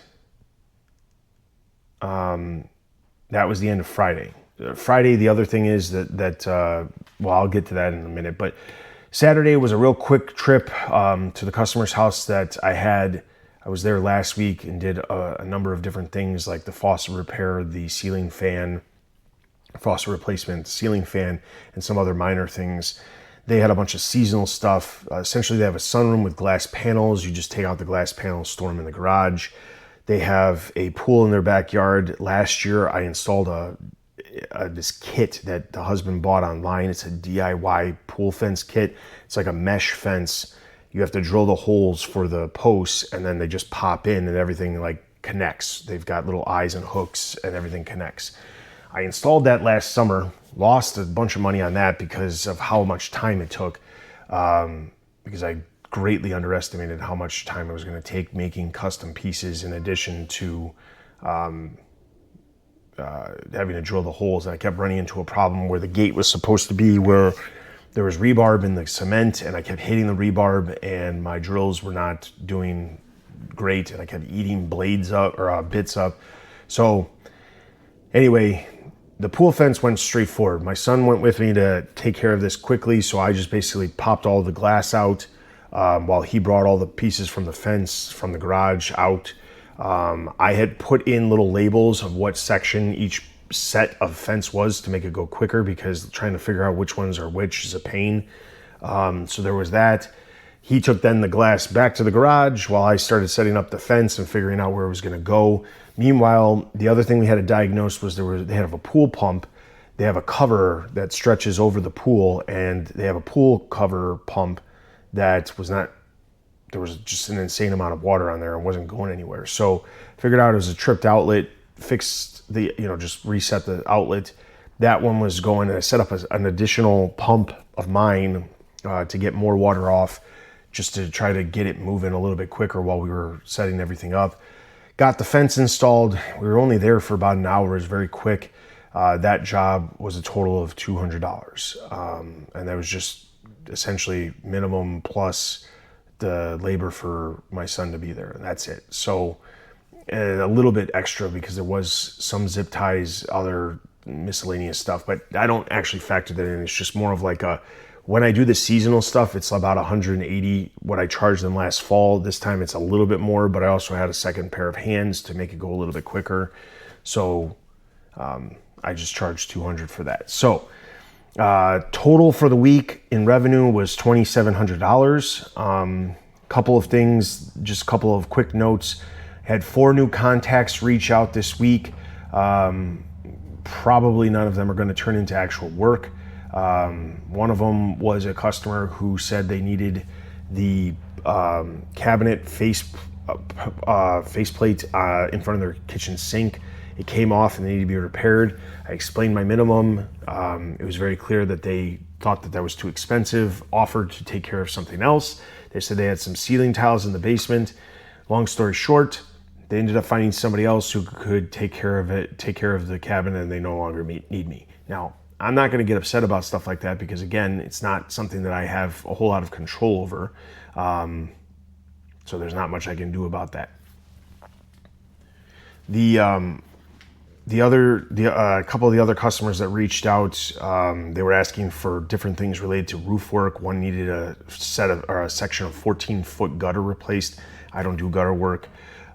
that was the end of Friday. Friday, the other thing is that I'll get to that in a minute, but Saturday was a real quick trip to the customer's house that I was there last week and did a number of different things like the faucet repair, the ceiling fan, faucet replacement, ceiling fan, and some other minor things. They had a bunch of seasonal stuff. Essentially, they have a sunroom with glass panels. You just take out the glass panels, store them in the garage. They have a pool in their backyard. Last year, I installed this kit that the husband bought online. It's a DIY pool fence kit. It's like a mesh fence. You have to drill the holes for the posts, and then they just pop in and everything like connects. They've got little eyes and hooks and everything connects. I installed that last summer, lost a bunch of money on that because of how much time it took, because I greatly underestimated how much time it was going to take making custom pieces in addition to having to drill the holes. And I kept running into a problem where the gate was supposed to be where there was rebarb in the cement, and I kept hitting the rebarb, and my drills were not doing great, and I kept eating blades up or bits up. So anyway, the pool fence went straight forward. My son went with me to take care of this quickly, so I just basically popped all the glass out while he brought all the pieces from the fence from the garage out. I had put in little labels of what section each set of fence was to make it go quicker, because trying to figure out which ones are which is a pain. So there was that. He took then the glass back to the garage while I started setting up the fence and figuring out where it was going to go. Meanwhile, the other thing we had to diagnose was they have a pool pump. They have a cover that stretches over the pool, and they have a pool cover pump that was not, there was just an insane amount of water on there and wasn't going anywhere. So figured out it was a tripped outlet, fixed the, just reset the outlet. That one was going, and I set up an additional pump of mine to get more water off, just to try to get it moving a little bit quicker while we were setting everything up. Got the fence installed. We were only there for about an hour. It was very quick. That job was a total of $200. And that was just essentially minimum plus the labor for my son to be there. And that's it. So a little bit extra because there was some zip ties, other miscellaneous stuff, but I don't actually factor that in. It's just more of like when I do the seasonal stuff, it's about 180 what I charged them last fall. This time it's a little bit more, but I also had a second pair of hands to make it go a little bit quicker. So I just charged $200 for that. So total for the week in revenue was $2,700. Couple of things, just a couple of quick notes. Had 4 new contacts reach out this week. Probably none of them are going to turn into actual work. One of them was a customer who said they needed the cabinet faceplate in front of their kitchen sink. It came off and they needed to be repaired. I explained my minimum. It was very clear that they thought that was too expensive, offered to take care of something else. They said they had some ceiling tiles in the basement. Long story short, they ended up finding somebody else who could take care of the cabinet, and they no longer need me. Now, I'm not going to get upset about stuff like that because, again, it's not something that I have a whole lot of control over. So there's not much I can do about that. A couple of the other customers that reached out, they were asking for different things related to roof work. One needed a section of 14-foot gutter replaced. I don't do gutter work.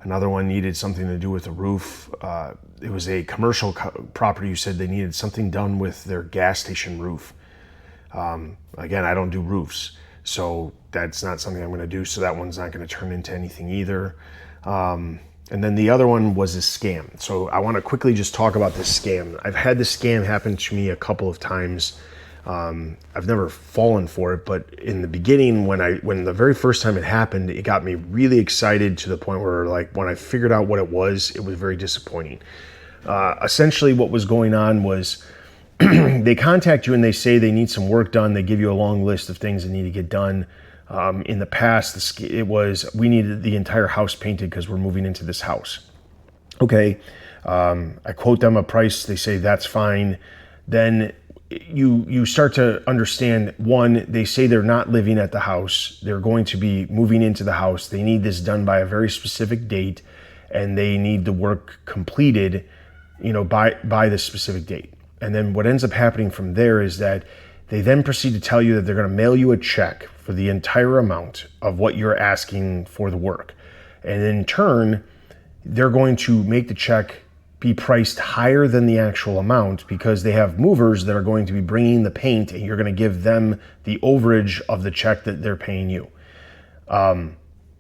Another one needed something to do with the roof. It was a commercial property who said they needed something done with their gas station roof. Again, I don't do roofs, so that's not something I'm going to do. So that one's not going to turn into anything either. And then the other one was a scam. So I want to quickly just talk about this scam. I've had this scam happen to me a couple of times. I've never fallen for it, but in the beginning, when the very first time it happened, it got me really excited to the point where, like, when I figured out what it was very disappointing. Essentially what was going on was they contact you and they say they need some work done. They give you a long list of things that need to get done. In the past, it was, we needed the entire house painted because we're moving into this house. Okay. I quote them a price. They say that's fine. Then you start to understand, one, they say they're not living at the house. They're going to be moving into the house. They need this done by a very specific date, and they need the work completed, by this specific date. And then what ends up happening from there is that they then proceed to tell you that they're going to mail you a check for the entire amount of what you're asking for the work. And in turn, they're going to make the check be priced higher than the actual amount because they have movers that are going to be bringing the paint, and you're going to give them the overage of the check that they're paying you.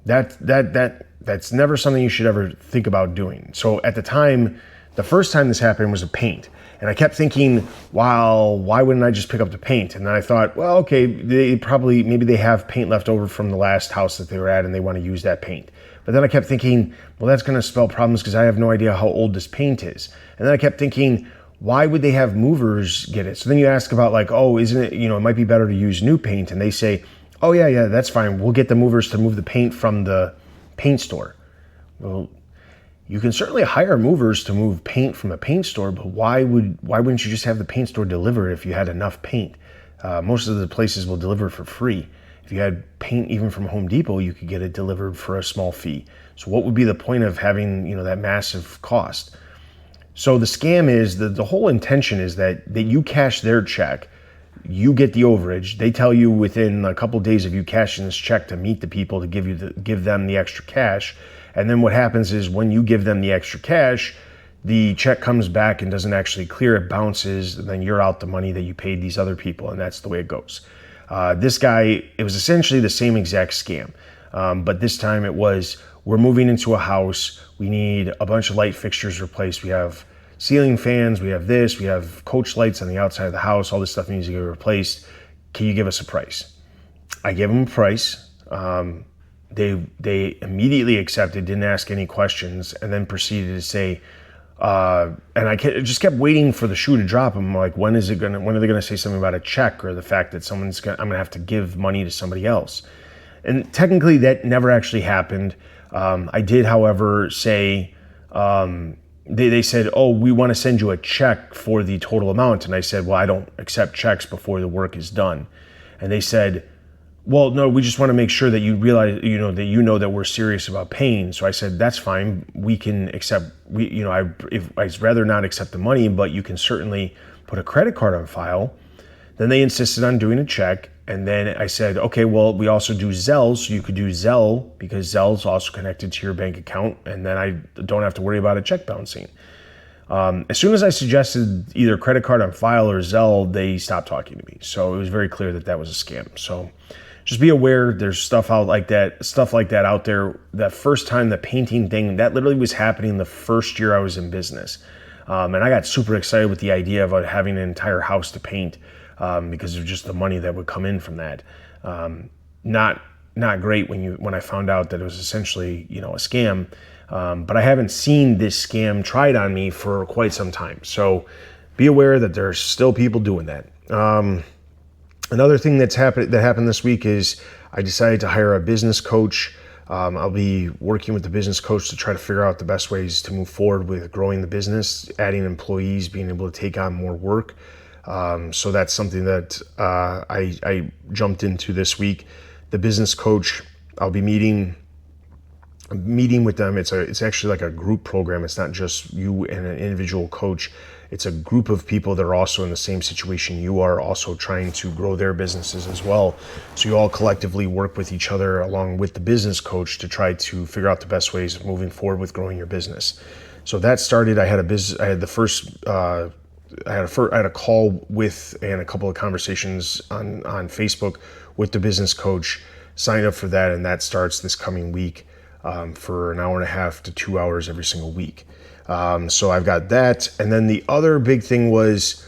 That's never something you should ever think about doing. So at the time, the first time this happened was a paint. And I kept thinking, wow, why wouldn't I just pick up the paint? And then I thought, well, okay, maybe they have paint left over from the last house that they were at and they want to use that paint. But then I kept thinking, well, that's going to spell problems because I have no idea how old this paint is. And then I kept thinking, why would they have movers get it? So then you ask about, like, oh, isn't it, it might be better to use new paint. And they say, oh, yeah, that's fine. We'll get the movers to move the paint from the paint store. Well, you can certainly hire movers to move paint from a paint store, but why wouldn't you just have the paint store deliver it if you had enough paint? Most of the places will deliver for free. If you had paint even from Home Depot, you could get it delivered for a small fee. So what would be the point of having, that massive cost? So the scam is the whole intention is that you cash their check, you get the overage. They tell you within a couple of days of you cashing this check to meet the people to give them the extra cash. And then what happens is when you give them the extra cash, the check comes back and doesn't actually clear, it bounces, and then you're out the money that you paid these other people, and that's the way it goes. This guy, it was essentially the same exact scam, but this time it was, we're moving into a house, we need a bunch of light fixtures replaced, we have ceiling fans, we have this, we have coach lights on the outside of the house, all this stuff needs to get replaced, can you give us a price? I gave them a price. They immediately accepted, didn't ask any questions, and then proceeded to say, and I just kept waiting for the shoe to drop. I'm like, when are they gonna say something about a check or the fact that I'm gonna have to give money to somebody else? And technically that never actually happened. I did, however, say, they said, oh, we want to send you a check for the total amount. And I said, well, I don't accept checks before the work is done. And they said, well, no, we just want to make sure that you realize, that we're serious about paying. So I said, that's fine. We can accept, I'd rather not accept the money, but you can certainly put a credit card on file. Then they insisted on doing a check. And then I said, okay, well, we also do Zelle. So you could do Zelle because Zelle's also connected to your bank account. And then I don't have to worry about a check bouncing. As soon as I suggested either credit card on file or Zelle, they stopped talking to me. So it was very clear that was a scam. So just be aware, there's stuff like that out there. That first time, the painting thing, that literally was happening the first year I was in business. And I got super excited with the idea of having an entire house to paint because of just the money that would come in from that. Not great when I found out that it was essentially, a scam. But I haven't seen this scam tried on me for quite some time. So be aware that there's still people doing that. Another thing that happened this week is I decided to hire a business coach. I'll be working with the business coach to try to figure out the best ways to move forward with growing the business, adding employees, being able to take on more work. So that's something that I jumped into this week. The business coach, I'll be meeting with them. It's actually like a group program. It's not just you and an individual coach. It's a group of people that are also in the same situation you are, also trying to grow their businesses as well. So you all collectively work with each other along with the business coach to try to figure out the best ways of moving forward with growing your business. So that started. I had a call with and a couple of conversations on Facebook with the business coach. Signed up for that, and that starts this coming week for an hour and a half to 2 hours every single week. So I've got that. And then the other big thing was,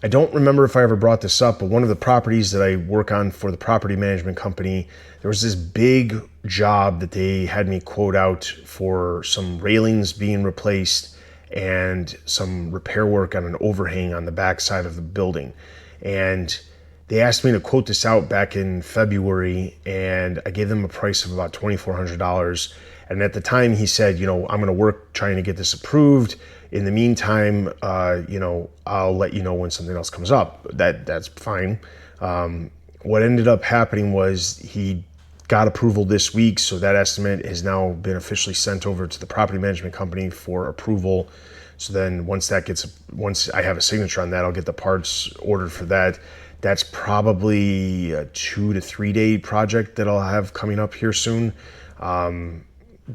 I don't remember if I ever brought this up, but one of the properties that I work on for the property management company, there was this big job that they had me quote out for some railings being replaced and some repair work on an overhang on the backside of the building. And they asked me to quote this out back in February, and I gave them a price of about $2,400. And at the time he said, I'm going to work trying to get this approved. In the meantime, I'll let you know when something else comes up. That's fine. What ended up happening was he got approval this week. So that estimate has now been officially sent over to the property management company for approval. So then once I have a signature on that, I'll get the parts ordered for that. That's probably a 2 to 3 day project that I'll have coming up here soon.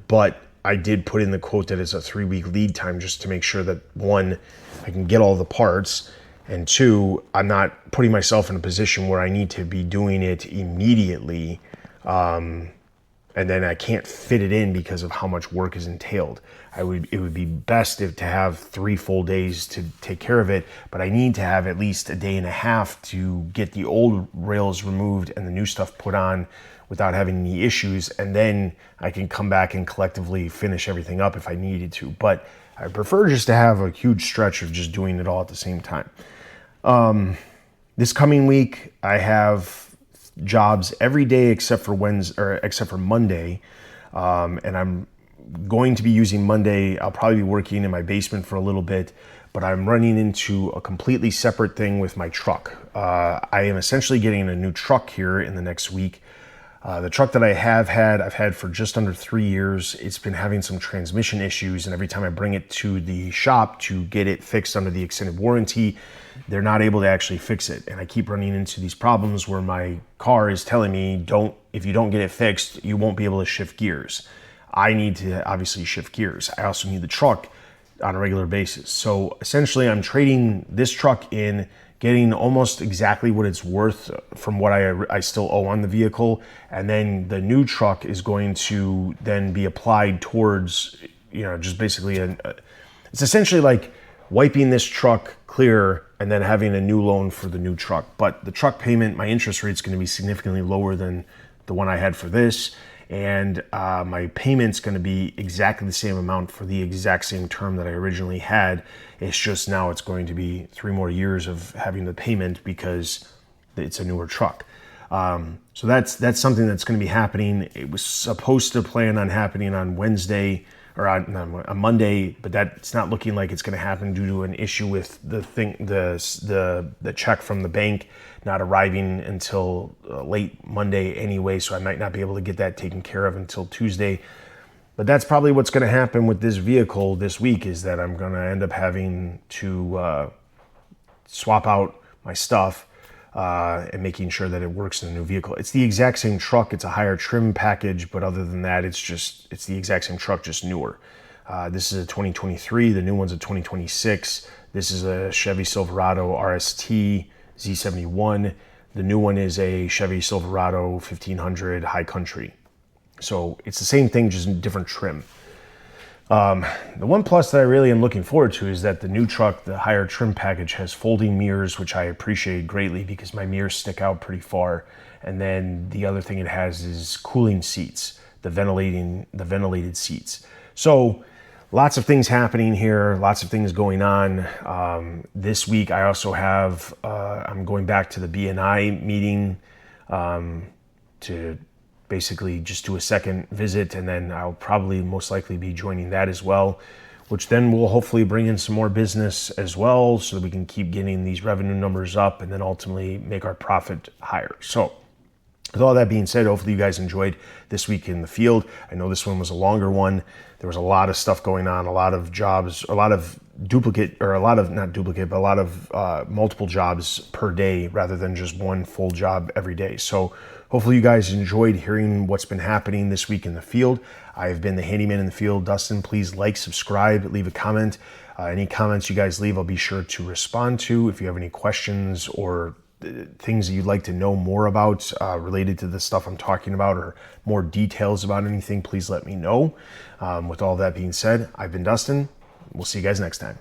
But I did put in the quote that it's a 3-week lead time just to make sure that, one, I can get all the parts, and two, I'm not putting myself in a position where I need to be doing it immediately, and then I can't fit it in because of how much work is entailed. It would be best to have 3 full days to take care of it, but I need to have at least a day and a half to get the old rails removed and the new stuff put on without having any issues, and then I can come back and collectively finish everything up if I needed to. But I prefer just to have a huge stretch of just doing it all at the same time. This coming week, I have jobs every day except for Monday, and I'm going to be using Monday. I'll probably be working in my basement for a little bit, but I'm running into a completely separate thing with my truck. I am essentially getting a new truck here in the next week. The truck that I've had for just under 3 years. It's been having some transmission issues, and every time I bring it to the shop to get it fixed under the extended warranty, they're not able to actually fix it. And I keep running into these problems where my car is telling me, if you don't get it fixed, you won't be able to shift gears. I need to obviously shift gears. I also need the truck on a regular basis. So essentially I'm trading this truck in, getting almost exactly what it's worth from what I still owe on the vehicle. And then the new truck is going to then be applied towards, just basically it's essentially like wiping this truck clear and then having a new loan for the new truck. But the truck payment, my interest rate is going to be significantly lower than the one I had for this. And my payment's going to be exactly the same amount for the exact same term that I originally had. It's just now it's going to be 3 more years of having the payment because it's a newer truck. So that's something that's going to be happening. It was supposed to plan on happening on Wednesday or on Monday, but that's not looking like it's going to happen due to an issue with the check from the bank not arriving until late Monday anyway. So I might not be able to get that taken care of until Tuesday. But that's probably what's going to happen with this vehicle this week, is that I'm going to end up having to swap out my stuff and making sure that it works in the new vehicle. It's the exact same truck. It's a higher trim package, but other than that, it's the exact same truck, just newer. This is a 2023. The new one's a 2026. This is a Chevy Silverado RST Z71. The new one is a Chevy Silverado 1500 High Country. So it's the same thing, just in different trim. The one plus that I really am looking forward to is that the new truck, the higher trim package, has folding mirrors, which I appreciate greatly because my mirrors stick out pretty far. And then the other thing it has is cooling seats, the ventilated seats. So lots of things happening here, lots of things going on. This week I also have, I'm going back to the BNI meeting to basically just do a second visit, and then I'll probably most likely be joining that as well, which then will hopefully bring in some more business as well so that we can keep getting these revenue numbers up and then ultimately make our profit higher. So with all that being said, hopefully you guys enjoyed this week in the field. I know this one was a longer one. There was a lot of stuff going on, a lot of jobs, a lot of multiple jobs per day rather than just one full job every day. So hopefully you guys enjoyed hearing what's been happening this week in the field. I've been the handyman in the field, Dustin. Please like, subscribe, leave a comment. Any comments you guys leave, I'll be sure to respond to. If you have any questions or things that you'd like to know more about related to the stuff I'm talking about, or more details about anything, please let me know. With all that being said, I've been Dustin. We'll see you guys next time.